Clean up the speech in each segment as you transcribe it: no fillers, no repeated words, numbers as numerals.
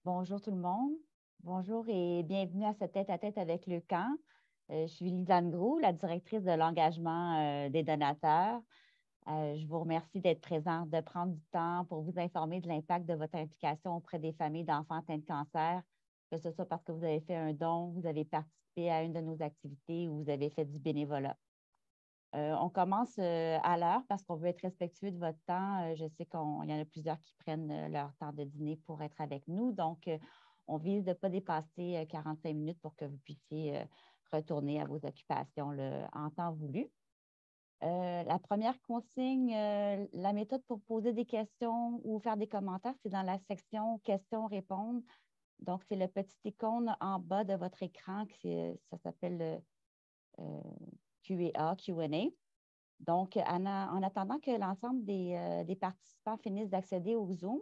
Bonjour tout le monde. Bonjour et bienvenue à ce tête-à-tête avec le camp. Je suis Lisanne Gros, la directrice de l'engagement des donateurs. Je vous remercie d'être présent, de prendre du temps pour vous informer de l'impact de votre implication auprès des familles d'enfants atteints de cancer, que ce soit parce que vous avez fait un don, vous avez participé à une de nos activités ou vous avez fait du bénévolat. On commence à l'heure parce qu'on veut être respectueux de votre temps. Je sais qu'il y en a plusieurs qui prennent leur temps de dîner pour être avec nous. Donc, on vise de ne pas dépasser 45 minutes pour que vous puissiez retourner à vos occupations en temps voulu. La première consigne, la méthode pour poser des questions ou faire des commentaires, c'est dans la section questions-répondre. Donc, c'est le petit icône en bas de votre écran, ça s'appelle QA, Q&A. Donc, en attendant que l'ensemble des participants finissent d'accéder au Zoom,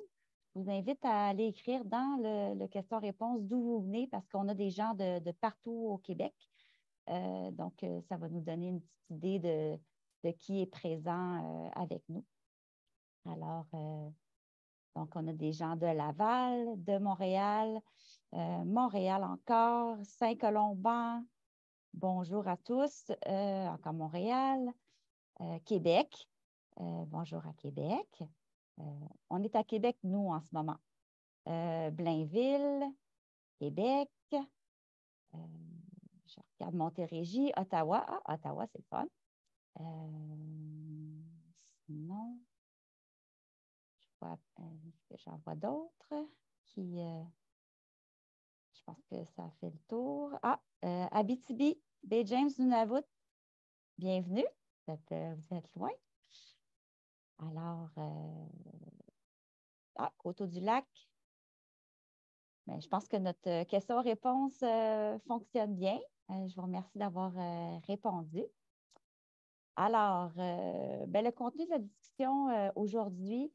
je vous invite à aller écrire dans le question-réponse d'où vous venez parce qu'on a des gens de partout au Québec. Donc, ça va nous donner une petite idée de qui est présent avec nous. Alors, donc, on a des gens de Laval, de Montréal, Montréal encore, Saint-Colomban. Bonjour à tous, encore Montréal. Québec. Bonjour à Québec. On est à Québec, nous, en ce moment. Blainville, Québec. Je regarde Montérégie, Ottawa. Ah, Ottawa, c'est le fun. Sinon, j'en vois d'autres qui, je pense que ça fait le tour. Ah, Abitibi, Baie James, Nunavut. Bienvenue. Vous êtes loin. Alors, Coteau-du-Lac. Mais je pense que notre question-réponse fonctionne bien. Je vous remercie d'avoir répondu. Alors, le contenu de la discussion aujourd'hui,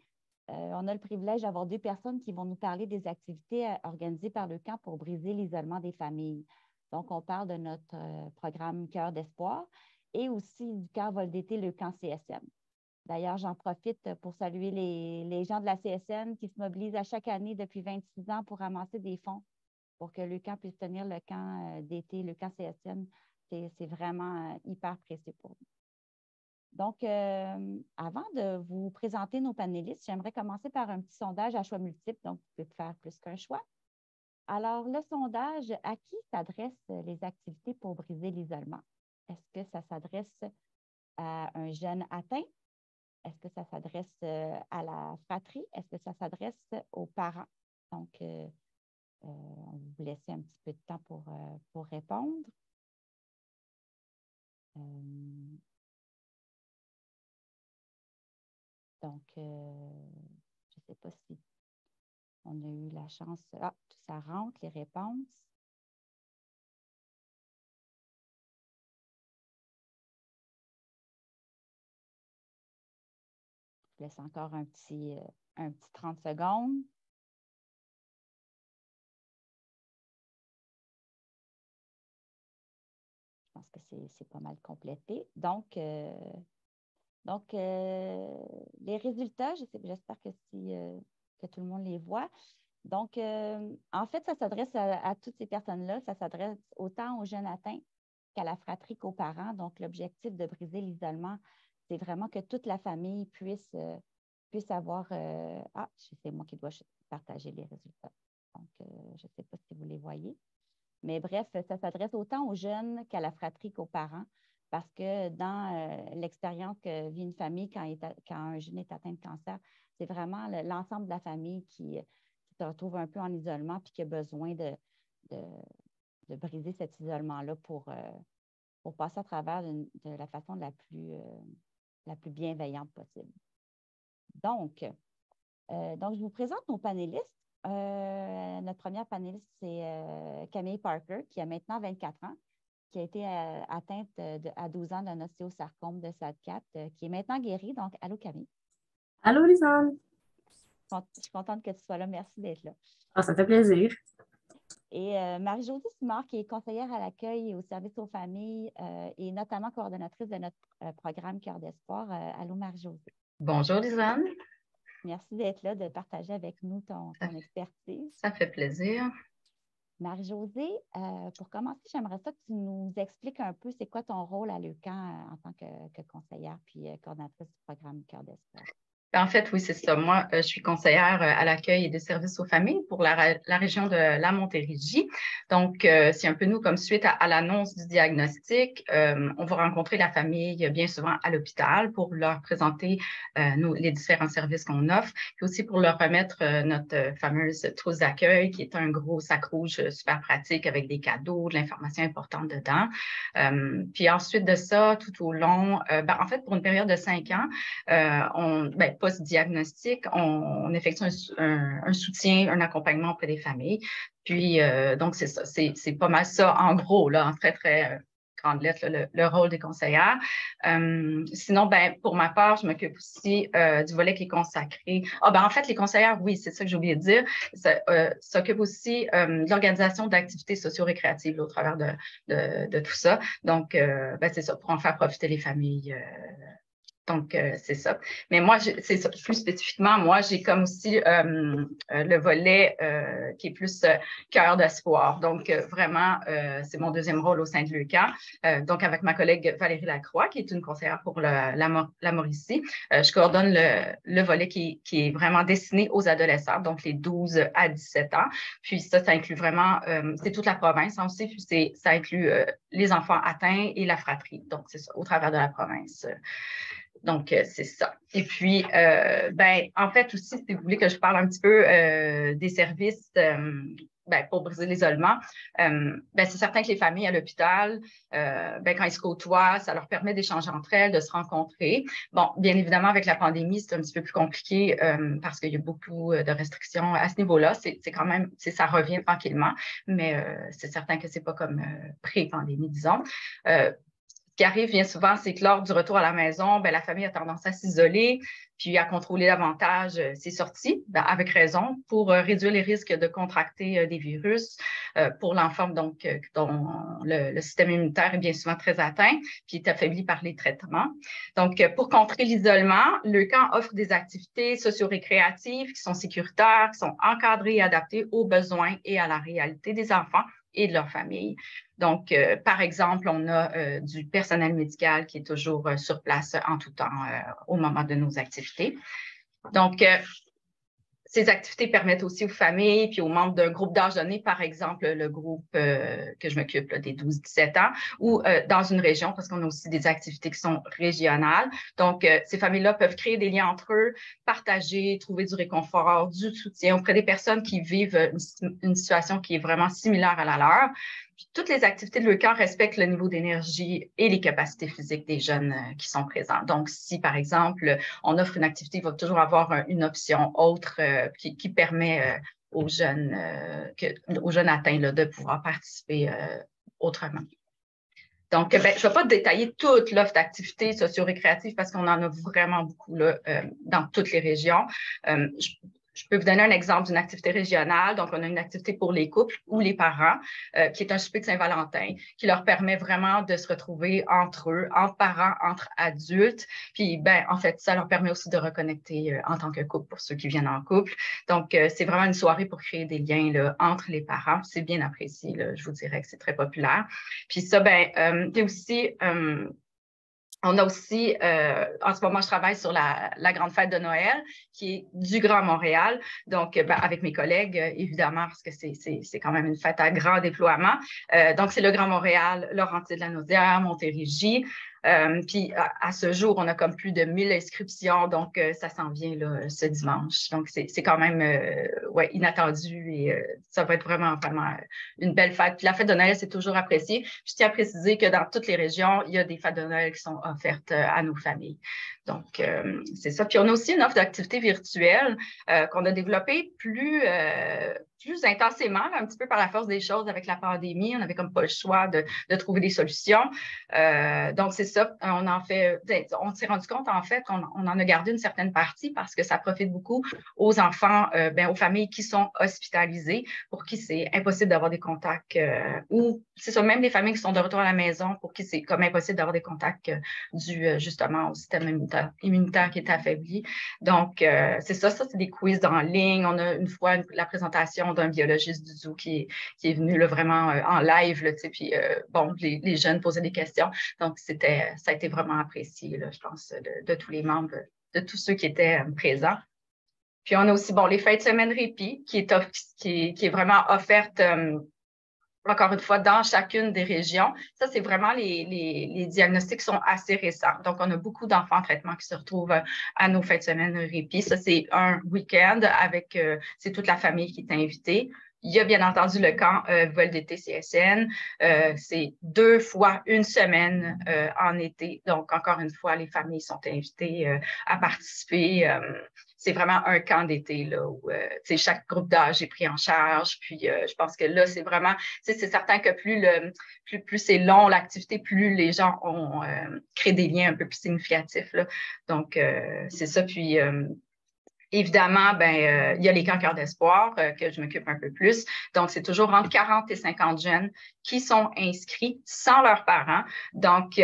on a le privilège d'avoir deux personnes qui vont nous parler des activités organisées par le camp pour briser l'isolement des familles. Donc, on parle de notre programme Cœur d'espoir et aussi du camp vol d'été, le camp CSN. D'ailleurs, j'en profite pour saluer les gens de la CSN qui se mobilisent à chaque année depuis 26 ans pour ramasser des fonds pour que le camp puisse tenir le camp d'été, le camp CSN. C'est vraiment hyper précieux pour nous. Donc, avant de vous présenter nos panélistes, j'aimerais commencer par un petit sondage à choix multiples. Donc, vous pouvez faire plus qu'un choix. Alors, le sondage, à qui s'adressent les activités pour briser l'isolement? Est-ce que ça s'adresse à un jeune atteint? Est-ce que ça s'adresse à la fratrie? Est-ce que ça s'adresse aux parents? Donc, on va vous laisser un petit peu de temps pour répondre. Donc, je ne sais pas si on a eu la chance. Ah, ça rentre, les réponses. Je laisse encore un petit 30 secondes. Je pense que c'est pas mal complété. Donc, les résultats, j'espère que tout le monde les voit. Donc, en fait, ça s'adresse à toutes ces personnes-là. Ça s'adresse autant aux jeunes atteints qu'à la fratrie qu'aux parents. Donc, l'objectif de briser l'isolement, c'est vraiment que toute la famille puisse avoir... c'est moi qui dois partager les résultats. Donc, je ne sais pas si vous les voyez. Mais bref, ça s'adresse autant aux jeunes qu'à la fratrie qu'aux parents parce que dans l'expérience que vit une famille quand un jeune est atteint de cancer, c'est vraiment l'ensemble de la famille qui se retrouve un peu en isolement puis qui a besoin de, de briser cet isolement-là pour passer à travers de la façon la plus bienveillante possible. Donc, je vous présente nos panélistes. Notre première panéliste, c'est Camille Parker, qui a maintenant 24 ans, qui a été atteinte à 12 ans d'un ostéosarcome de SAD4, qui est maintenant guérie. Donc, allô Camille. Allô, Lisanne. Je suis contente que tu sois là. Merci d'être là. Ah, ça fait plaisir. Et Marie-Josée Simard, qui est conseillère à l'accueil et au service aux familles et notamment coordonnatrice de notre programme Cœur d'espoir. Allô Marie-Josée. Bonjour, Lisanne. Merci d'être là, de partager avec nous ton expertise. Ça fait plaisir. Marie-Josée, pour commencer, j'aimerais ça que tu nous expliques un peu c'est quoi ton rôle à Leucan en tant que conseillère puis coordinatrice du programme Cœur d'espoir. En fait, oui, c'est ça. Moi, je suis conseillère à l'accueil et des services aux familles pour la région de la Montérégie. Donc, c'est un peu nous, comme suite à l'annonce du diagnostic, on va rencontrer la famille bien souvent à l'hôpital pour leur présenter les différents services qu'on offre, puis aussi pour leur remettre notre fameuse trousse d'accueil, qui est un gros sac rouge super pratique avec des cadeaux, de l'information importante dedans. Puis ensuite de ça, tout au long, en fait, pour une période de 5 ans, post-diagnostic, on effectue un soutien, un accompagnement auprès des familles. Puis, donc, c'est ça, c'est pas mal ça, en gros, là, en très, très grande lettre, le rôle des conseillères. Sinon, pour ma part, je m'occupe aussi du volet qui est consacré. En fait, les conseillères, oui, c'est ça que j'ai oublié de dire, s'occupent aussi de l'organisation d'activités socio-récréatives au travers de tout ça. Donc, c'est ça, pour en faire profiter les familles. Donc, c'est ça. Mais moi, c'est ça. Plus spécifiquement, moi, j'ai comme aussi le volet qui est plus cœur d'espoir. Donc, vraiment, c'est mon deuxième rôle au sein de Leucan. Donc, avec ma collègue Valérie Lacroix, qui est une conseillère pour la Mauricie, je coordonne le volet qui est vraiment destiné aux adolescents, donc les 12 à 17 ans. Puis ça inclut vraiment, c'est toute la province aussi, puis ça inclut les enfants atteints et la fratrie. Donc, c'est ça, au travers de la province. Donc, c'est ça. Et puis, en fait aussi, si vous voulez que je parle un petit peu des services pour briser l'isolement, c'est certain que les familles à l'hôpital, quand ils se côtoient, ça leur permet d'échanger entre elles, de se rencontrer. Bon, bien évidemment, avec la pandémie, c'est un petit peu plus compliqué parce qu'il y a beaucoup de restrictions à ce niveau-là. C'est quand même, ça revient tranquillement, mais c'est certain que c'est pas comme pré-pandémie, disons. Ce qui arrive bien souvent, c'est que lors du retour à la maison, la famille a tendance à s'isoler, puis à contrôler davantage ses sorties, avec raison, pour réduire les risques de contracter des virus pour l'enfant donc dont le système immunitaire est bien souvent très atteint, puis est affaibli par les traitements. Donc, pour contrer l'isolement, Leucan offre des activités socio-récréatives qui sont sécuritaires, qui sont encadrées et adaptées aux besoins et à la réalité des enfants et de leur famille. Donc, par exemple, on a du personnel médical qui est toujours sur place en tout temps au moment de nos activités. Donc, ces activités permettent aussi aux familles puis aux membres d'un groupe d'âge donné, par exemple, le groupe que je m'occupe des 12-17 ans, ou dans une région, parce qu'on a aussi des activités qui sont régionales. Donc, ces familles-là peuvent créer des liens entre eux, partager, trouver du réconfort, du soutien auprès des personnes qui vivent une situation qui est vraiment similaire à la leur. Puis, toutes les activités de Leucan respectent le niveau d'énergie et les capacités physiques des jeunes qui sont présents. Donc, si, par exemple, on offre une activité, il va toujours avoir une option autre qui permet aux jeunes atteints là, de pouvoir participer autrement. Donc, je ne vais pas détailler toute l'offre d'activités socio-récréatives parce qu'on en a vraiment beaucoup là, dans toutes les régions. Je peux vous donner un exemple d'une activité régionale. Donc, on a une activité pour les couples ou les parents, qui est un souper de Saint-Valentin, qui leur permet vraiment de se retrouver entre eux, entre parents, entre adultes. Puis, en fait, ça leur permet aussi de reconnecter en tant que couple pour ceux qui viennent en couple. Donc, c'est vraiment une soirée pour créer des liens là, entre les parents. C'est bien apprécié, là, je vous dirais que c'est très populaire. Puis ça, il y a aussi... on a aussi, en ce moment, je travaille sur la grande fête de Noël, qui est du Grand Montréal. Donc, avec mes collègues, évidemment, parce que c'est quand même une fête à grand déploiement. Donc, c'est le Grand Montréal, Laurentides-la-Naudière, Montérégie. Puis, à ce jour, on a comme plus de 1000 inscriptions. Donc, ça s'en vient là, ce dimanche. Donc, c'est quand même inattendu et ça va être vraiment, vraiment une belle fête. Puis, la fête de Noël, c'est toujours apprécié. Je tiens à préciser que dans toutes les régions, il y a des fêtes de Noël qui sont offertes à nos familles. Donc, c'est ça. Puis, on a aussi une offre d'activités virtuelles qu'on a développée plus intensément, là, un petit peu par la force des choses avec la pandémie. On n'avait comme pas le choix de trouver des solutions. Donc, c'est ça. On s'est rendu compte, en fait, qu'on en a gardé une certaine partie parce que ça profite beaucoup aux enfants, aux familles qui sont hospitalisées, pour qui c'est impossible d'avoir des contacts, ou c'est ça, même les familles qui sont de retour à la maison, pour qui c'est comme impossible d'avoir des contacts dus justement au système immunitaire immunitaire qui est affaibli. Donc, c'est ça, c'est des quiz en ligne. On a une fois la présentation d'un biologiste du zoo qui est venu là, vraiment en live, là, puis bon, les jeunes posaient des questions. Donc, ça a été vraiment apprécié, là, je pense, de tous les membres, de tous ceux qui étaient présents. Puis, on a aussi, bon, les fins de semaine répit qui est vraiment offerte encore une fois, dans chacune des régions. Ça, c'est vraiment les diagnostics sont assez récents. Donc, on a beaucoup d'enfants en traitement qui se retrouvent à nos fins de semaine répit. Ça, c'est un week-end avec, c'est toute la famille qui est invitée. Il y a bien entendu le camp vol d'été CSN. C'est 2 fois une semaine en été. Donc, encore une fois, les familles sont invitées à participer. C'est vraiment un camp d'été là, où chaque groupe d'âge est pris en charge. Puis, je pense que là, c'est vraiment, c'est certain que plus c'est long, l'activité, plus les gens ont créé des liens un peu plus significatifs, là. Donc, c'est ça. Puis, évidemment, il y a les camps Cœur d'espoir que je m'occupe un peu plus. Donc, c'est toujours entre 40 et 50 jeunes qui sont inscrits sans leurs parents. Donc,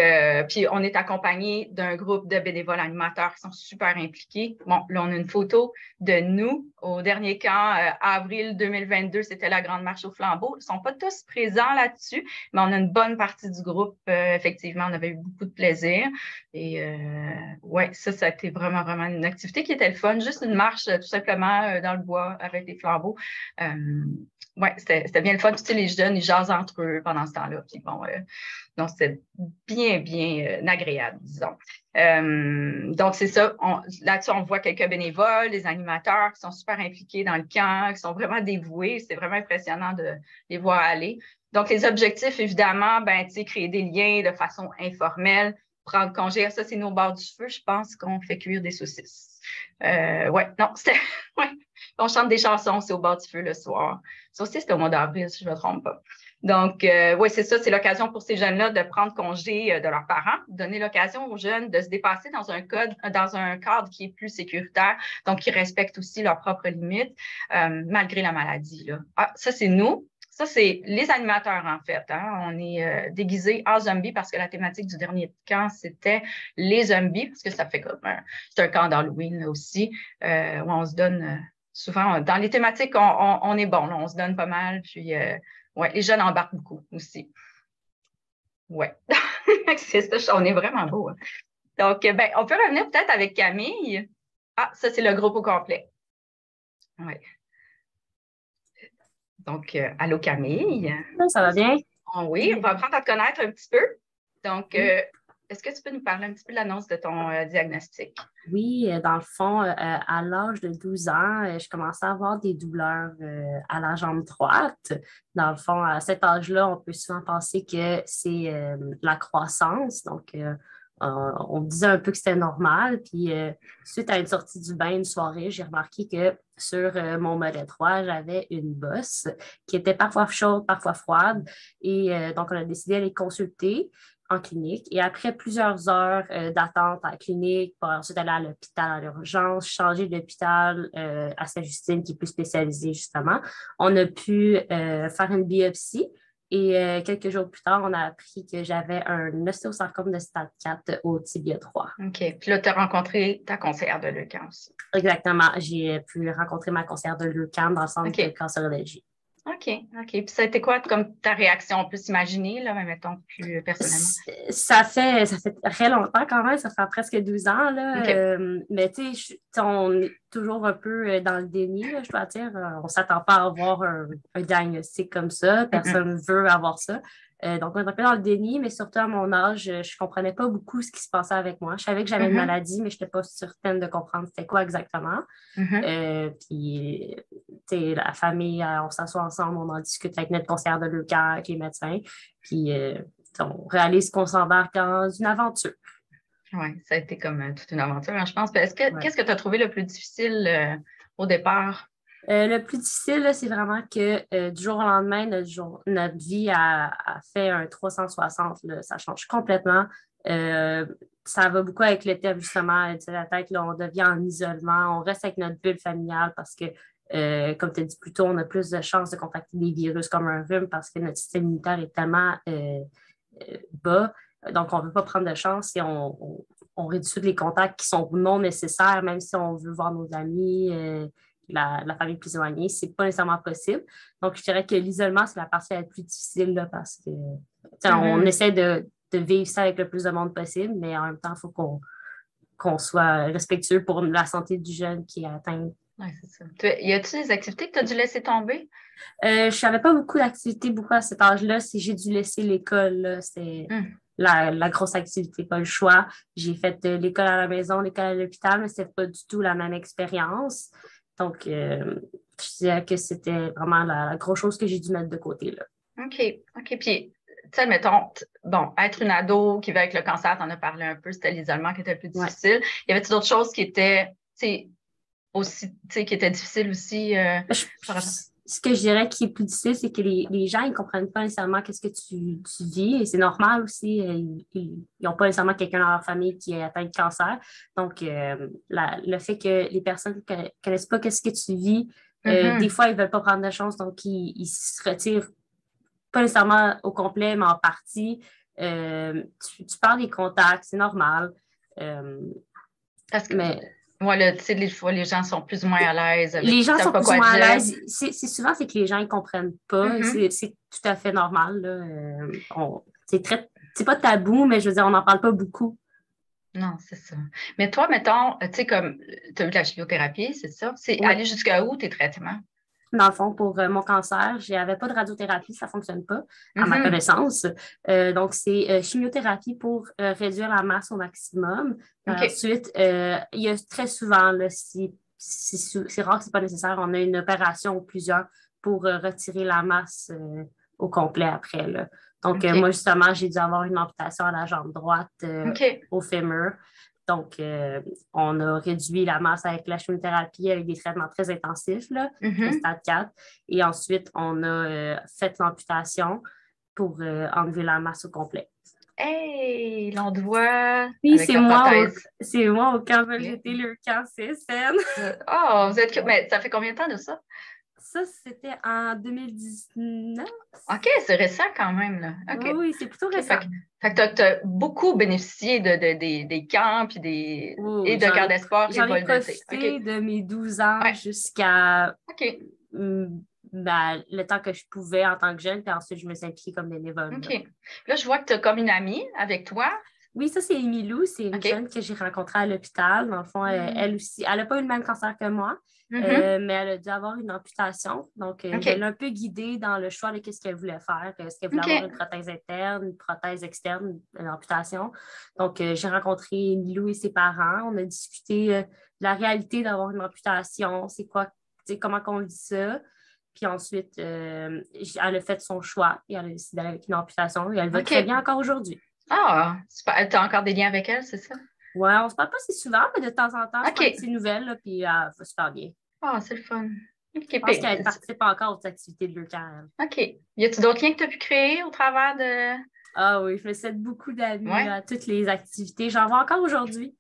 puis on est accompagné d'un groupe de bénévoles animateurs qui sont super impliqués. Bon, là, on a une photo de nous au dernier camp, avril 2022, c'était la Grande Marche au Flambeau. Ils ne sont pas tous présents là-dessus, mais on a une bonne partie du groupe. Effectivement, on avait eu beaucoup de plaisir. Et ouais, ça a été vraiment, vraiment une activité qui était le fun. Juste une marche, tout simplement, dans le bois avec des flambeaux. Ouais, c'était bien le fun. Puis, tu sais, les jeunes, ils jasent entre eux pendant ce temps-là. Puis bon, donc c'était bien, bien agréable, disons. Donc, c'est ça. Là-dessus, on voit quelques bénévoles, des animateurs qui sont super impliqués dans le camp, qui sont vraiment dévoués. C'est vraiment impressionnant de les voir aller. Donc, les objectifs, évidemment, tu sais, créer des liens de façon informelle, prendre congé. Ça, c'est nos bords du feu. Je pense qu'on fait cuire des saucisses. Ouais, non, c'était... Ouais. On chante des chansons, c'est au bord du feu le soir. Ça aussi, c'était au mois d'avril, si je ne me trompe pas. Donc, oui, c'est ça, c'est l'occasion pour ces jeunes-là de prendre congé de leurs parents, donner l'occasion aux jeunes de se dépasser dans un cadre qui est plus sécuritaire, donc qui respecte aussi leurs propres limites, malgré la maladie, là. Ah, ça, c'est nous. Ça, c'est les animateurs, en fait. Hein. On est déguisés en zombies parce que la thématique du dernier camp, c'était les zombies, parce que ça fait comme c'est un camp d'Halloween là, aussi, où on se donne souvent, dans les thématiques, on est bon, là, on se donne pas mal, puis ouais, les jeunes embarquent beaucoup aussi. Ouais, c'est ça, on est vraiment beau. Hein. Donc, on peut revenir peut-être avec Camille. Ah, ça, c'est le groupe au complet. Ouais. Donc, allô Camille. Ça va bien? Oui, on va apprendre à te connaître un petit peu. Donc, est-ce que tu peux nous parler un petit peu de l'annonce de ton diagnostic? Oui, dans le fond, à l'âge de 12 ans, je commençais à avoir des douleurs à la jambe droite. Dans le fond, à cet âge-là, on peut souvent penser que c'est la croissance. Donc, on me disait un peu que c'était normal. Puis, suite à une sortie du bain une soirée, j'ai remarqué que sur mon mollet droit, j'avais une bosse qui était parfois chaude, parfois froide. Et donc, on a décidé d'aller consulter en clinique. Et après plusieurs heures d'attente à la clinique, pour ensuite aller à l'hôpital à l'urgence, changer d'hôpital à Sainte-Justine, qui est plus spécialisé justement, on a pu faire une biopsie. Et quelques jours plus tard, on a appris que j'avais un ostéosarcome de stade 4 au tibia droit. OK. Puis là, tu as rencontré ta conseillère de leucam aussi. Exactement. J'ai pu rencontrer ma conseillère de leucam dans le centre de cancérologie. OK. Puis ça a été quoi comme ta réaction? On peut s'imaginer, là, mais mettons plus personnellement. Ça fait très longtemps quand même, ça fait presque 12 ans. Là, okay. Mais tu sais, on est toujours un peu dans le déni, là, je dois dire. On ne s'attend pas à avoir un diagnostic comme ça. Personne ne veut avoir ça. Donc, on est un peu dans le déni, mais surtout à mon âge, je ne comprenais pas beaucoup ce qui se passait avec moi. Je savais que j'avais une maladie, mais je n'étais pas certaine de comprendre c'était quoi exactement. Puis, tu sais, la famille, on s'assoit ensemble, on en discute avec notre conseillère de leucam, avec les médecins. Puis, on réalise qu'on s'embarque dans une aventure. Oui, ça a été comme toute une aventure, hein, je pense. Qu'est-ce que tu as trouvé le plus difficile au départ? Le plus difficile, là, c'est vraiment que du jour au lendemain, notre vie a fait un 360. Là, ça change complètement. Ça va beaucoup avec le thème, justement, de la tête. Là, on devient en isolement. On reste avec notre bulle familiale parce que, comme tu as dit plus tôt, on a plus de chances de contracter des virus comme un rhume parce que notre système immunitaire est tellement bas. Donc, on ne veut pas prendre de chance et on on réduit tous les contacts qui sont non nécessaires, même si on veut voir nos amis, la famille plus éloignée, c'est pas nécessairement possible. Donc, je dirais que l'isolement, c'est la partie la plus difficile là, parce que on essaie de vivre ça avec le plus de monde possible, mais en même temps, il faut qu'on soit respectueux pour la santé du jeune qui est atteint. Oui, c'est ça. Y a-t-il des activités que tu as dû laisser tomber? Je n'avais pas beaucoup d'activités, beaucoup à cet âge-là. J'ai dû laisser l'école, là. C'est la grosse activité, pas le choix. J'ai fait l'école à la maison, l'école à l'hôpital, mais ce n'était pas du tout la même expérience. Donc, je dirais que c'était vraiment la grosse chose que j'ai dû mettre de côté, là. OK. Puis, tu sais, admettons, bon, être une ado qui vit avec le cancer, tu en as parlé un peu, c'était l'isolement qui était le plus difficile. Ouais. Y avait-il d'autres choses qui étaient, aussi, qui étaient difficiles aussi? Ce que je dirais qui est plus difficile, c'est que les gens, ils ne comprennent pas nécessairement qu'est-ce que tu vis, et c'est normal aussi. Ils n'ont pas nécessairement quelqu'un dans leur famille qui est atteint de cancer. Donc, le fait que les personnes ne connaissent pas qu'est-ce que tu vis, des fois, ils ne veulent pas prendre de chance, donc ils se retirent pas nécessairement au complet, mais en partie. Tu parles des contacts, c'est normal. Parce que, moi, tu sais, des fois, les gens sont plus ou moins à l'aise. Les gens sont plus ou moins à l'aise. C'est souvent, c'est que les gens ne comprennent pas. C'est tout à fait normal, là. C'est pas tabou, mais je veux dire, on n'en parle pas beaucoup. Non, c'est ça. Mais toi, mettons, tu sais, comme tu as eu de la chimiothérapie, c'est ça? C'est aller jusqu'à où tes traitements? Dans le fond, pour mon cancer, je n'avais pas de radiothérapie, ça ne fonctionne pas, à ma connaissance. Donc, c'est chimiothérapie pour réduire la masse au maximum. Ensuite, il y a très souvent, là, c'est rare que ce n'est pas nécessaire, on a une opération ou plusieurs pour retirer la masse au complet après, là. Donc, moi, justement, j'ai dû avoir une amputation à la jambe droite au fémur. Donc, on a réduit la masse avec la chimiothérapie avec des traitements très intensifs, là, le stade 4. Et ensuite, on a fait l'amputation pour enlever la masse au complet. Hey, l'endroit. Oui, c'est moi au camp VLDT, le camp CSN. Oh, mais ça fait combien de temps de ça? Ça, c'était en 2019. OK, c'est récent quand même, là. Okay. Oui, c'est plutôt récent. Fait que tu as beaucoup bénéficié des camps et de camps d'espoir. J'en ai profité de mes 12 ans jusqu'à le temps que je pouvais en tant que jeune, puis ensuite, je me suis impliquée comme bénévole. OK. Là, je vois que tu as comme une amie avec toi. Oui, ça, c'est Emilou. C'est une jeune que j'ai rencontrée à l'hôpital. Dans le fond, elle aussi, elle n'a pas eu le même cancer que moi. Mais elle a dû avoir une amputation. Donc, je l'ai un peu guidée dans le choix de ce qu'elle voulait faire. Est-ce qu'elle voulait avoir une prothèse interne, une prothèse externe, une amputation? Donc, j'ai rencontré Milou et ses parents. On a discuté de la réalité d'avoir une amputation. C'est quoi, comment on dit ça? Puis ensuite, elle a fait son choix et elle a décidé avec une amputation. Et elle va très bien encore aujourd'hui. Ah, super. Tu as encore des liens avec elle, c'est ça? Oui, on ne se parle pas si souvent, mais de temps en temps, je prends des nouvelles, là, puis elle va super bien. Ah, c'est le fun. Je pense qu'elle ne participe pas encore aux activités de l'UQAM. OK. Y a-t-il d'autres liens que tu as pu créer au travers de... Ah oui, je me souhaite beaucoup d'amis à toutes les activités. J'en vois encore aujourd'hui.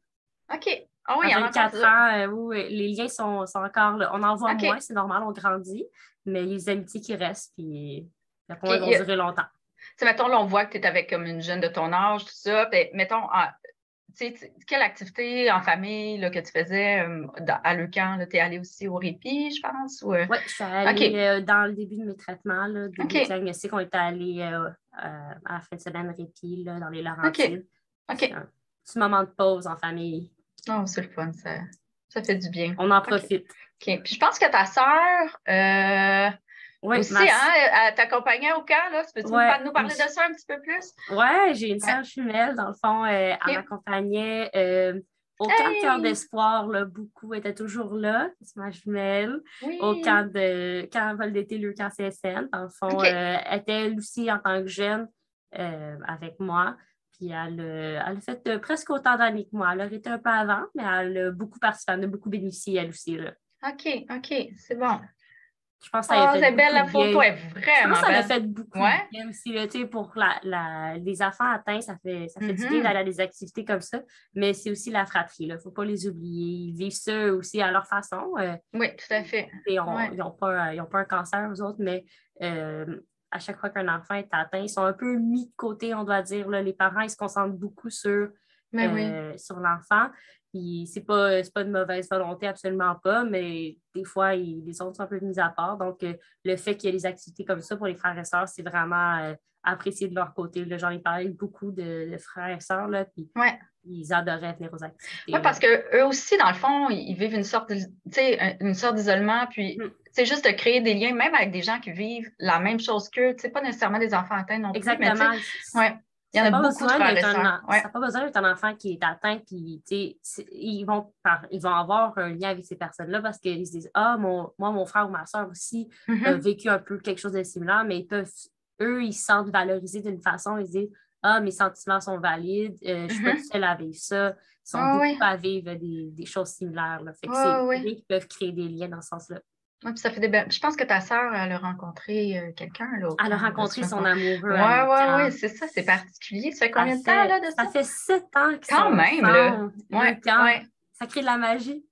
OK. Ah oui, à 24 ans, les liens sont encore là. On en voit moins, c'est normal, on grandit, mais il y a des amitiés qui restent, puis ils vont durer longtemps. Tu sais, mettons, là, on voit que tu es avec comme une jeune de ton âge, tout ça. Puis, mettons, quelle activité en famille là, que tu faisais à Leucan? Tu es allée aussi au répit, je pense? Oui, je suis allée dans le début de mes traitements, là, début du diagnostic, on était allés à la fin de semaine répit là, dans les Laurentides. C'est un petit moment de pause en famille. Oh, c'est le fun, ça fait du bien. On en profite. OK. Puis je pense que ta sœur... aussi, elle t'accompagnait au camp, là. Peux-tu nous parler de ça un petit peu plus? Oui, j'ai une sœur jumelle, dans le fond, elle m'accompagnait au camp de Cœur d'Espoir, là, beaucoup était toujours là, c'est ma jumelle, au camp vol d'été, le camp CSN, dans le fond, elle était elle aussi en tant que jeune avec moi, puis elle a fait presque autant d'années que moi, elle aurait été un peu avant, mais elle a beaucoup participé, elle a beaucoup bénéficié, elle aussi, là. OK, c'est bon. Je pense que ça a fait c'est belle la photo, elle est vraiment je pense que ça belle. a fait beaucoup de bien aussi. Là, pour les enfants atteints, ça fait du bien d'aller à des activités comme ça, mais c'est aussi la fratrie. Il ne faut pas les oublier. Ils vivent ça aussi à leur façon. Oui, tout à fait. Ils n'ont pas un cancer, eux autres, mais à chaque fois qu'un enfant est atteint, ils sont un peu mis de côté, on doit dire. Là. Les parents, ils se concentrent beaucoup sur sur l'enfant. Puis c'est pas de mauvaise volonté, absolument pas, mais des fois, les autres sont un peu mis à part. Donc, le fait qu'il y ait des activités comme ça pour les frères et sœurs, c'est vraiment apprécié de leur côté. Là, j'en ai parlé avec beaucoup de frères et sœurs, là, puis ils adoraient venir aux activités. Oui, parce qu'eux aussi, dans le fond, ils vivent une sorte d'isolement, puis c'est juste de créer des liens, même avec des gens qui vivent la même chose qu'eux, pas nécessairement des enfants atteints non plus. Exactement. Mais il y en a beaucoup de frères et sœurs. Ça n'a pas besoin d'être un enfant qui est atteint, puis ils vont avoir un lien avec ces personnes-là parce qu'ils se disent mon frère ou ma soeur aussi a vécu un peu quelque chose de similaire, mais ils se sentent valorisés d'une façon, ils se disent mes sentiments sont valides, je ne suis pas toute seule à vivre ça. Ils sont beaucoup à vivre des choses similaires. Là. Fait que c'est bien qu'ils peuvent créer des liens dans ce sens-là. Oui, puis ça fait Je pense que ta sœur, elle a rencontré quelqu'un. Elle a rencontré son amoureux. Oui, c'est ça, c'est particulier. Ça fait combien de temps là, de ça? Ça fait 7 ans qu'ils sont même, là. Ça crée de la magie.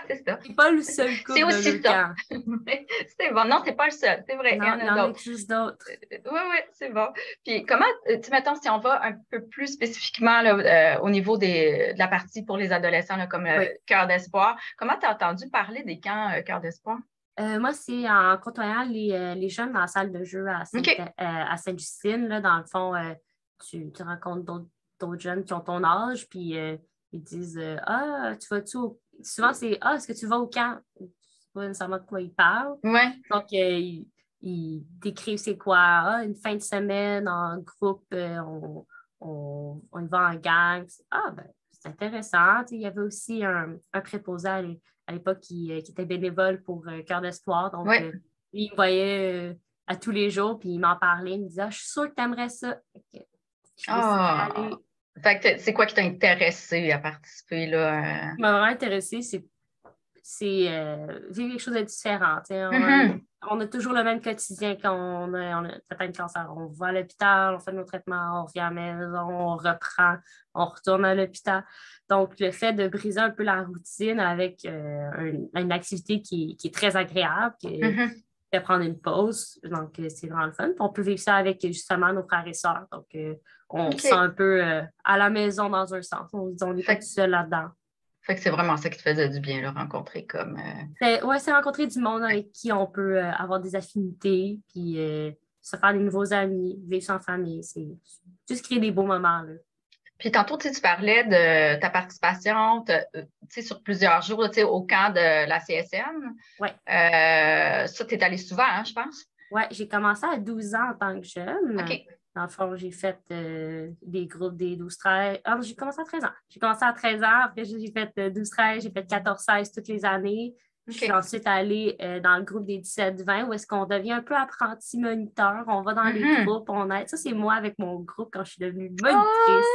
C'est ça. C'est pas le seul couple de aussi ça. C'est bon. Non, c'est pas le seul. C'est vrai. Non, il y en a juste d'autres. Oui, c'est bon. Puis comment, mettons, si on va un peu plus spécifiquement là, au niveau de la partie pour les adolescents, là, comme Cœur d'espoir, comment tu as entendu parler des camps Cœur d'espoir? Moi, c'est en côtoyant les jeunes dans la salle de jeu à Sainte-Justine. Là, dans le fond, tu rencontres d'autres jeunes qui ont ton âge, puis ils disent tu vas-tu au... Souvent, c'est est-ce que tu vas au camp? Je ne sais pas nécessairement de quoi ils parlent. Donc, ils décrivent c'est quoi. Une fin de semaine en groupe, on y va en gang. C'est intéressant. Il y avait aussi un préposé à l'époque qui était bénévole pour Cœur d'espoir. Donc, il me voyait à tous les jours, puis il m'en parlait. Il me disait je suis sûre que tu aimerais ça. Fait que c'est quoi qui t'a intéressé à participer là? Ce qui m'a vraiment intéressé, c'est vivre quelque chose de différent. On a toujours le même quotidien quand on a atteint le cancer. On va à l'hôpital, on fait nos traitements, on revient à la maison, on reprend, on retourne à l'hôpital. Donc, le fait de briser un peu la routine avec une activité qui est très agréable, qui fait prendre une pause. Donc, c'est vraiment le fun. Puis on peut vivre ça avec justement nos frères et sœurs. Donc, on se sent un peu à la maison dans un sens. On n'est pas tout seul là-dedans. Fait que c'est vraiment ça qui te faisait du bien, le rencontrer comme... c'est rencontrer du monde avec qui on peut avoir des affinités, puis se faire des nouveaux amis, vivre sans famille. C'est juste créer des beaux moments. Là. Puis tantôt, tu parlais de ta participation sur plusieurs jours là, au camp de la CSN. Oui. Ça, tu es allée souvent, hein, je pense? Oui, j'ai commencé à 12 ans en tant que jeune. OK. Dans le fond, j'ai fait des groupes des 12-13. Ah, j'ai commencé à 13 ans. J'ai commencé à 13 ans. Après, j'ai fait 12-13. J'ai fait 14-16 toutes les années. Je suis ensuite allée dans le groupe des 17-20 où est-ce qu'on devient un peu apprenti moniteur. On va dans les groupes, on aide. Ça, c'est moi avec mon groupe quand je suis devenue monitrice.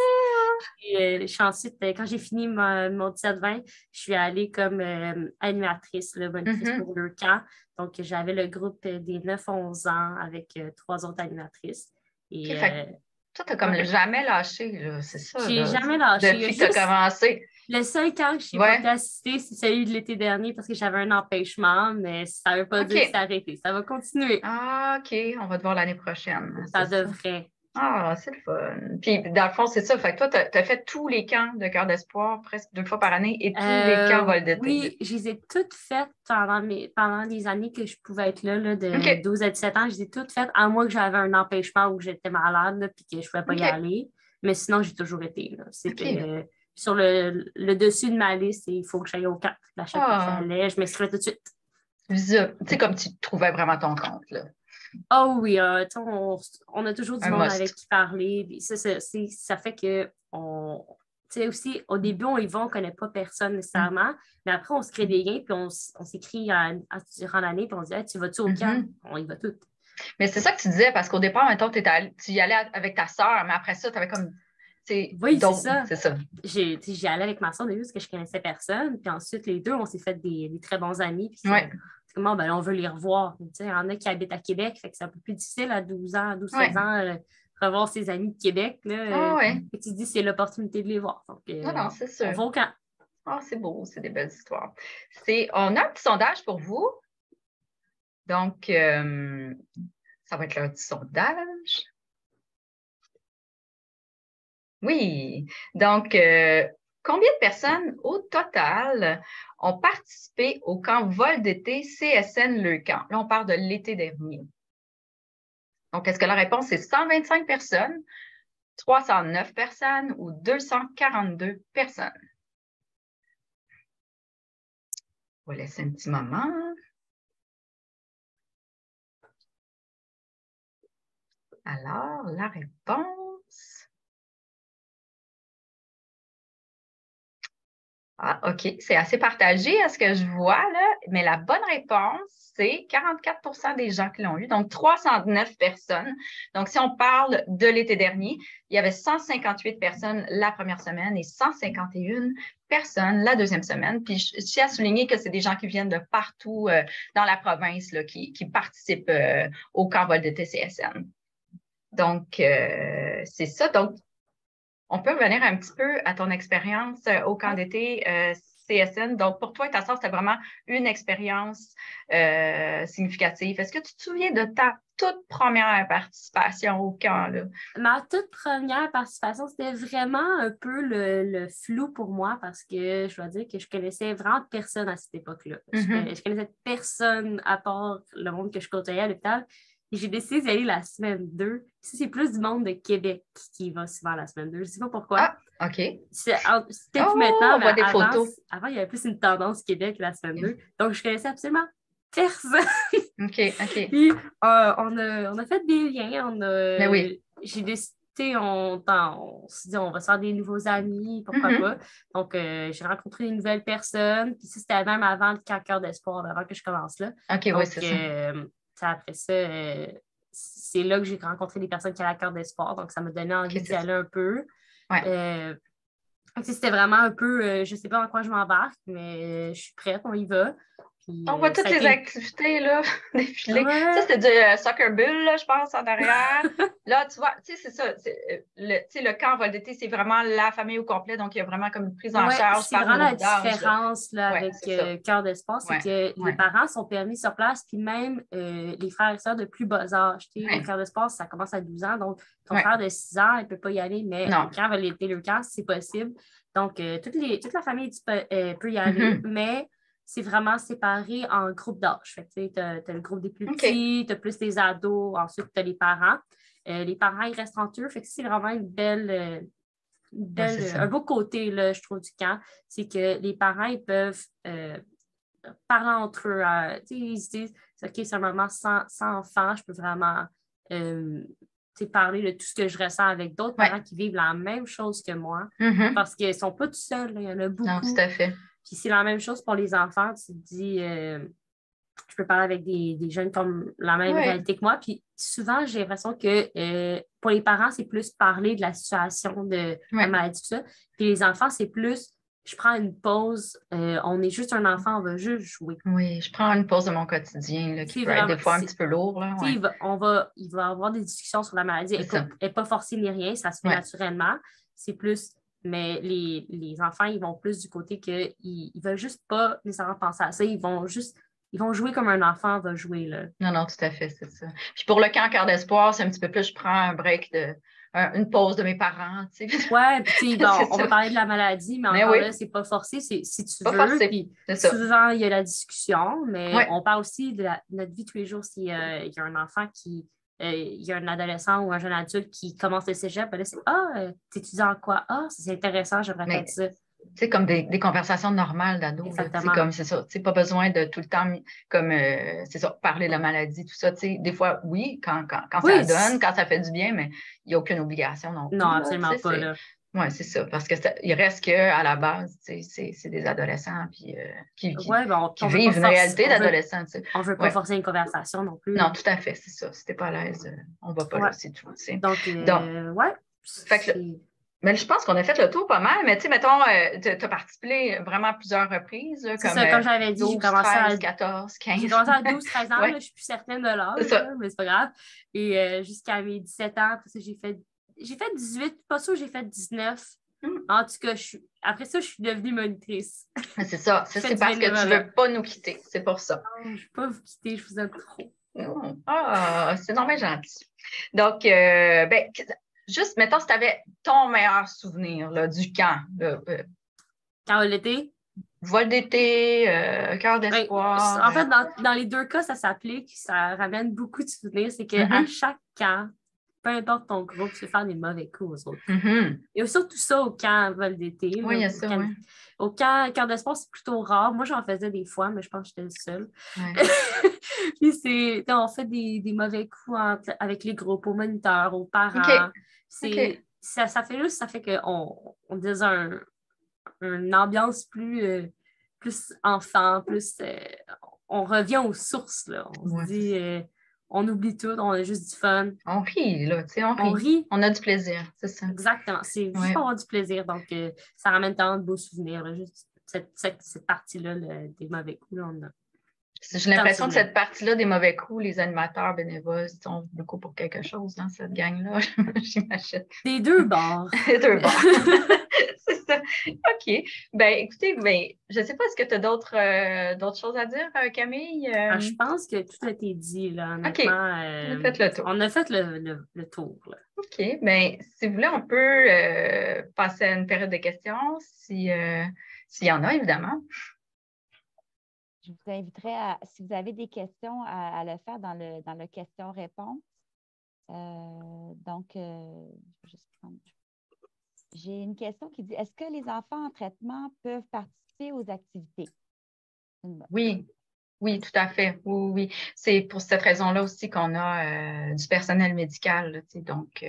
Puis, je suis ensuite, quand j'ai fini mon 17-20, je suis allée comme animatrice, monitrice pour le camp. Donc, j'avais le groupe des 9-11 ans avec 3 autres animatrices. Et, toi, tu n'as comme jamais lâché, là, c'est ça? J'ai jamais lâché. Depuis que tu as commencé. Le seul camp que je n'ai pas pu assister, c'est celui de l'été dernier parce que j'avais un empêchement, mais ça ne veut pas dire que c'est arrêté. Ça va continuer. Ah, OK. On va te voir l'année prochaine. Ça devrait. Ah, c'est le fun. Puis, dans le fond, c'est ça. Fait que toi, tu as fait tous les camps de Cœur d'espoir presque 2 fois par année et tous les camps vol d'été. Oui, je les ai toutes faites pendant les années que je pouvais être là de 12 à 17 ans. Je les ai toutes faites, à moins que j'avais un empêchement ou que j'étais malade et que je ne pouvais pas y aller. Mais sinon, j'ai toujours été là. C'était sur le dessus de ma liste et il faut que j'aille au camp. À chaque fois que j'allais, je m'inscrivais tout de suite. Tu sais, comme tu trouvais vraiment ton compte, là. Oh oui, on a toujours du monde avec qui parler. Ça fait que aussi, au début, on y va, on ne connaît pas personne nécessairement, mais après, on se crée des liens, puis on s'écrit durant l'année, puis on se dit tu vas-tu au camp? On y va toutes. Mais c'est ça que tu disais, parce qu'au départ, mettons, tu y allais avec ta sœur, mais après ça, tu avais comme. Oui, c'est ça. J'y allais avec ma soeur au début parce que je ne connaissais personne, puis ensuite, les deux, on s'est fait des très bons amis. Puis comment on veut les revoir. Il y en a qui habitent à Québec, fait que c'est un peu plus difficile à 12-13 ans, revoir ses amis de Québec. Là, et tu te dis c'est l'opportunité de les voir. Donc, non, c'est sûr. On va au camp. Ah, c'est beau, c'est des belles histoires. On a un petit sondage pour vous. Donc, ça va être l'heure du sondage. Oui. Donc, combien de personnes au total ont participé au camp vol d'été CSN Leucan? Là, on parle de l'été dernier. Donc, est-ce que la réponse est 125 personnes, 309 personnes ou 242 personnes? On va laisser un petit moment. Alors, la réponse... Ah, OK. C'est assez partagé à ce que je vois, là. Mais la bonne réponse, c'est 44 des gens qui l'ont eu. Donc, 309 personnes. Donc, si on parle de l'été dernier, il y avait 158 personnes la première semaine et 151 personnes la deuxième semaine. Puis, je tiens à souligner que c'est des gens qui viennent de partout dans la province là, qui participent au camp vol d'été CSN. Donc, c'est ça. Donc, on peut revenir un petit peu à ton expérience au camp d'été CSN. Donc, pour toi et ta sœur, c'était vraiment une expérience significative. Est-ce que tu te souviens de ta toute première participation au camp, là? Ma toute première participation, c'était vraiment un peu le flou pour moi parce que je dois dire que je connaissais vraiment personne à cette époque-là. Je connaissais personne à part le monde que je côtoyais à l'hôpital. Et j'ai décidé d'y aller la semaine 2. C'est plus du monde de Québec qui va souvent la semaine 2. Je ne sais pas pourquoi. Ah, OK. C'était plus maintenant, on voit mais des photos. avant, il y avait plus une tendance Québec la semaine 2. Donc, je connaissais absolument personne. OK. Puis, on a fait des liens. Ben oui. J'ai décidé, on s'est dit, on va se faire des nouveaux amis, pourquoi pas. Donc, j'ai rencontré des nouvelles personnes. Puis, ça, c'était même avant le Cœur d'espoir, avant que je commence là. OK, donc, oui, c'est ça. Après ça, c'est là que j'ai rencontré des personnes qui avaient la carte d'espoir. Donc, ça m'a donné envie d'y aller un peu. Ouais. C'était vraiment un peu, je ne sais pas en quoi je m'embarque, mais je suis prête, on y va. Puis, on voit toutes les activités là, défiler. Ouais. Ça, c'était du soccer bull, là, je pense, en arrière. Là, tu vois, tu sais, c'est ça. Le camp vol d'été, c'est vraiment la famille au complet. Donc, il y a vraiment comme une prise en charge. C'est vraiment la différence là, avec Cœur d'espoir, c'est que les parents sont permis sur place, puis même les frères et sœurs de plus bas âge. Le Cœur d'espoir, ça commence à 12 ans. Donc, ton frère de 6 ans, il ne peut pas y aller, mais au camp vol d'été, le camp, c'est possible. Donc, toute la famille peut y aller, mais c'est vraiment séparé en groupes d'âge. Tu as le groupe des plus petits, tu as plus les ados, ensuite tu as les parents. Les parents, ils restent entre eux. Fait que c'est vraiment un beau côté, là, je trouve, du camp. C'est que les parents, ils peuvent parler entre eux. Ils se disent, OK, c'est un moment sans enfant, je peux vraiment parler de tout ce que je ressens avec d'autres parents qui vivent la même chose que moi. Parce qu'ils ne sont pas tout seuls, là, il y en a beaucoup. Non, tout à fait. Puis c'est la même chose pour les enfants. Tu te dis, je peux parler avec des jeunes comme la même réalité que moi. Puis souvent, j'ai l'impression que pour les parents, c'est plus parler de la situation de la maladie, tout ça. Puis les enfants, c'est plus, je prends une pause, on est juste un enfant, on va juste jouer. Oui, je prends une pause de mon quotidien là, qui peut être des fois un petit peu lourd. Là, il va avoir des discussions sur la maladie. Elle n'est pas forcée ni rien, ça se fait naturellement. C'est plus... Mais les enfants, ils vont plus du côté qu'ils ne veulent juste pas nécessairement penser à ça. Ils vont jouer comme un enfant va jouer. Là. Non, tout à fait, c'est ça. Puis pour le camp Cœur d'espoir, c'est un petit peu plus, je prends un break une pause de mes parents. Tu sais. Oui, puis on va parler de la maladie, mais encore là, c'est pas forcé, si tu veux. Forcé. Puis souvent, il y a la discussion, mais on parle aussi de notre vie tous les jours. S'il y a un enfant il y a un adolescent ou un jeune adulte qui commence le cégep, là, c'est t'étudies en quoi? C'est intéressant, j'aimerais faire ça. C'est comme des conversations normales d'ados. Exactement. C'est ça. Pas besoin de tout le temps comme c'est ça, parler de la maladie, tout ça. Des fois, oui, quand ça donne, quand ça fait du bien, mais il n'y a aucune obligation non plus. Non, absolument pas. Là. Oui, c'est ça. Parce qu'il reste qu'à la base, c'est des adolescents puis, qui vivent une réalité d'adolescents. On ne veut pas forcer une conversation non plus. Non, tout à fait, c'est ça. Si t'es pas à l'aise, on ne va pas là, c'est tout. Donc, mais je pense qu'on a fait le tour pas mal, mais tu sais, mettons, tu as participé vraiment à plusieurs reprises. Comme j'avais dit, 12, j'ai commencé 13, à 14, 15. J'ai commencé à 12-13 ans, là, je ne suis plus certaine de l'âge, mais c'est pas grave. Et jusqu'à mes 17 ans, après ça, j'ai fait 18, pas sûr, j'ai fait 19. En tout cas, après ça, je suis devenue monitrice. C'est ça, c'est parce que tu ne veux pas nous quitter, c'est pour ça. Non, je ne veux pas vous quitter, je vous aime trop. C'est normal gentil. Donc, juste, mettons, si tu avais ton meilleur souvenir là, du camp, là, Quand l'été? vol d'été, cœur Ben, d'espoir. en fait, dans les deux cas, ça s'applique, ça ramène beaucoup de souvenirs. C'est qu'à Mhm, chaque camp, peu importe ton groupe, tu fais faire des mauvais coups aux autres. mhm. Il y a surtout ça au camp vol d'été. Oui, il Là, y a ça, oui. au camp cœur d'espoir, c'est plutôt rare. Moi, j'en faisais des fois, mais je pense que j'étais seule. Ouais. Puis on fait des mauvais coups avec les groupes, aux moniteurs, aux OK, parents. OK. Ça fait qu'on dise une ambiance plus enfant, on revient aux sources, là. On se Ouais, dit, on oublie tout, on a juste du fun. on rit, là, tu sais, on On rit. rit, On a du plaisir, c'est ça. exactement. C'est juste Ouais. pour avoir du plaisir. Donc, ça ramène tellement de beaux souvenirs, là. Juste cette partie-là, des mauvais coups, là, on a. J'ai l'impression que cette partie-là des mauvais coups, les animateurs bénévoles sont beaucoup pour quelque chose dans cette gang-là, j'imagine. Des deux bords. Des deux bords. C'est ça. OK. Ben, écoutez, ben, je ne sais pas, est-ce que tu as d'autres choses à dire, Camille? Je pense que tout a été dit, là, OK. honnêtement. On a fait le tour. On a fait le tour, là. OK. Bien, si vous voulez, on peut passer à une période de questions, s'il y en a, évidemment. Je vous inviterai si vous avez des questions, à le faire dans le question-réponse. Donc, je vais juste prendre. J'ai une question qui dit, est-ce que les enfants en traitement peuvent participer aux activités? Oui. Oui, tout à fait. Oui, oui. C'est pour cette raison-là aussi qu'on a du personnel médical. Là, donc,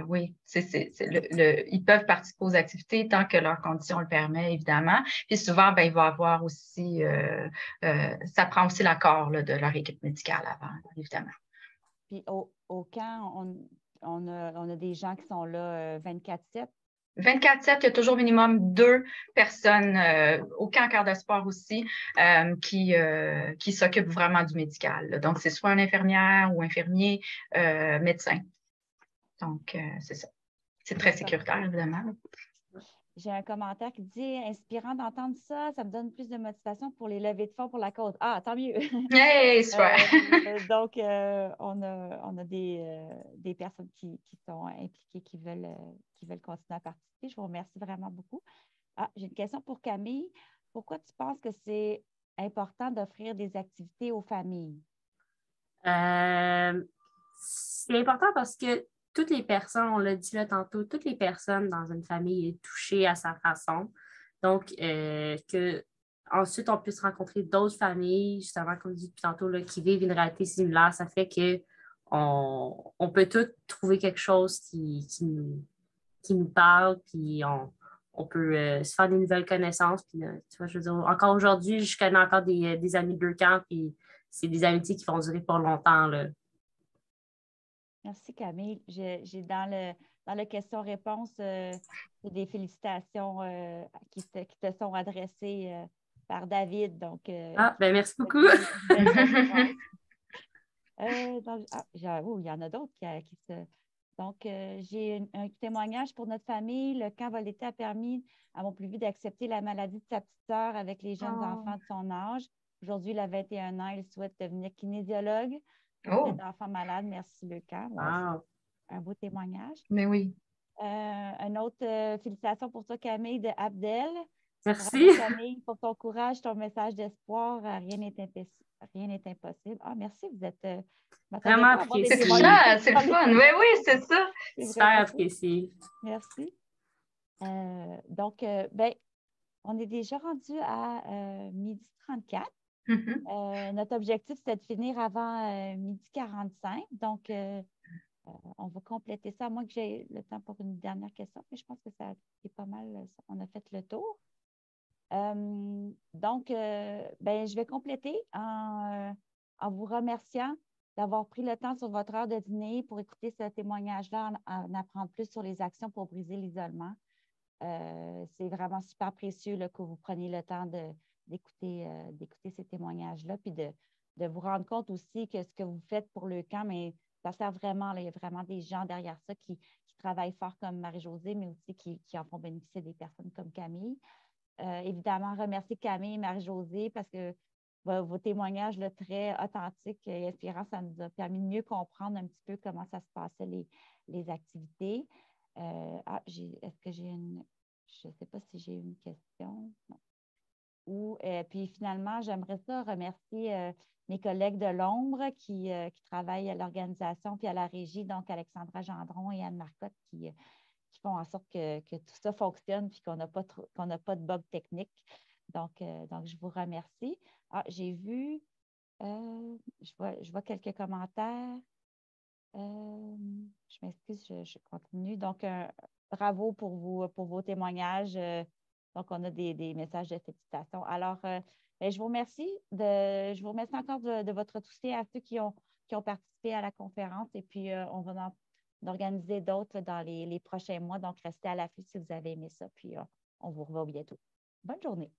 oui, ils peuvent participer aux activités tant que leurs conditions le permettent, évidemment. Puis souvent, ben, il va y avoir aussi, ça prend aussi l'accord là, de leur équipe médicale avant, évidemment. Puis au camp, on a des gens qui sont là 24/7. 24/7, il y a toujours minimum 2 personnes au camp cœur de sport aussi qui s'occupent vraiment du médical. Là. Donc, c'est soit une infirmière ou infirmier, médecin. Donc, c'est ça. C'est très sécuritaire, évidemment. J'ai un commentaire qui dit inspirant d'entendre ça, ça me donne plus de motivation pour les levées de fonds pour la cause. Ah, tant mieux! Hey, super! Donc, on a des personnes qui sont impliquées, qui veulent continuer à participer. Je vous remercie vraiment beaucoup. Ah, j'ai une question pour Camille. Pourquoi tu penses que c'est important d'offrir des activités aux familles? C'est important parce que toutes les personnes, on l'a dit là tantôt, toutes les personnes dans une famille sont touchées à sa façon. Donc, que ensuite on puisse rencontrer d'autres familles, justement, comme je dis depuis tantôt, là, qui vivent une réalité similaire, ça fait que on peut tous trouver quelque chose qui nous parle, puis on peut se faire des nouvelles connaissances. Puis, tu vois, je veux dire, encore aujourd'hui, je connais encore des amis de camp, puis c'est des amitiés qui vont durer pour longtemps, là. Merci, Camille. J'ai dans le question-réponse des félicitations qui te sont adressées par David. Donc, Ben merci beaucoup. J'avoue, il y en a d'autres qui se. Donc, j'ai un témoignage pour notre famille. Le camp vol d'été a permis à mon plus vieux d'accepter la maladie de sa petite sœur avec les jeunes enfants de son âge. Aujourd'hui, il a 21 ans. Il souhaite devenir kinésiologue auprès d'enfants malades. Merci, le camp. Wow. Un beau témoignage. Mais oui. Un autre félicitations pour toi, Camille, de Abdel. Merci. Bravo, Camille, pour ton courage, ton message d'espoir. Rien n'est impossible. Ah, merci, vous êtes vraiment C'est apprécié. touchant, c'est le fun. Oui, oui, c'est ça. Super apprécié. Merci. Donc, ben, on est déjà rendu à 12h34. Notre objectif, c'était de finir avant 12h45. Donc, on va compléter ça, à moins que j'ai le temps pour une dernière question, mais je pense que ça est pas mal. On a fait le tour. Donc, ben, je vais compléter en vous remerciant d'avoir pris le temps sur votre heure de dîner pour écouter ce témoignage-là, en apprendre plus sur les actions pour briser l'isolement. C'est vraiment super précieux là, que vous preniez le temps d'écouter ces témoignages-là, puis de vous rendre compte aussi que ce que vous faites pour le camp, mais ça sert vraiment. Là, il y a vraiment des gens derrière ça qui travaillent fort comme Marie-Josée, mais aussi qui en font bénéficier des personnes comme Camille. Évidemment, remercier Camille et Marie-Josée parce que vos témoignages là, très authentiques et inspirants. Ça nous a permis de mieux comprendre un petit peu comment ça se passait, les activités. Est-ce que j'ai une... Je ne sais pas si j'ai une question. Non. Puis finalement, j'aimerais ça remercier mes collègues de l'ombre qui travaillent à l'organisation puis à la régie, donc Alexandra Gendron et Anne Marcotte qui font en sorte que tout ça fonctionne puis qu'on n'a pas de bug technique. Donc, je vous remercie. J'ai vu, je vois quelques commentaires. Je m'excuse, je continue. Donc, bravo pour vos témoignages. Donc, on a des messages de félicitations. Alors, je vous remercie je vous remercie encore de votre soutien à ceux qui ont participé à la conférence. Et puis, on va en organiser d'autres dans les prochains mois. Donc, restez à l'affût si vous avez aimé ça. Puis, on vous revoit bientôt. Bonne journée.